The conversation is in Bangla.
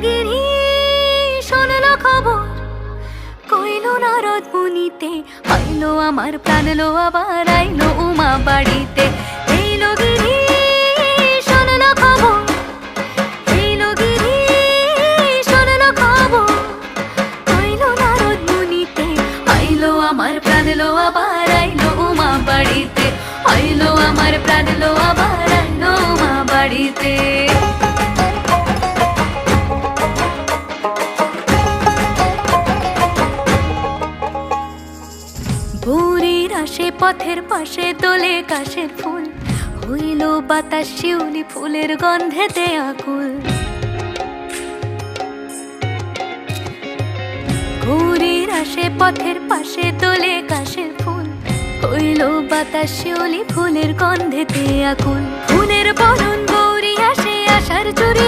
গিরি শোনলো খবর, কইলো নারদ মুনিতে, আইলো আমার প্রাণ লো আবার আইলো উমা বাড়িতে। এইলো গিরি শোনলো খবর, এইলো গিরি শোনলো খবর, কইলো নারদ মুনিতে, আইলো আমার প্রাণ লো আবার আইলো উমা বাড়িতে, আইলো আমার প্রাণ লো আবার আইলো উমা বাড়িতে। ভোরের আসে পথের পাশে তোলে কাশের ফুল, হইল বাতাস শিউলি ফুলের গন্ধেতে আকুল। ভোরের আসে পথের পাশে তোলে কাশের ফুল, হইল বাতাস শিউলি ফুলের গন্ধেতে আকুল। ফুলের বরণ গৌরী আসে আশার জুড়ি।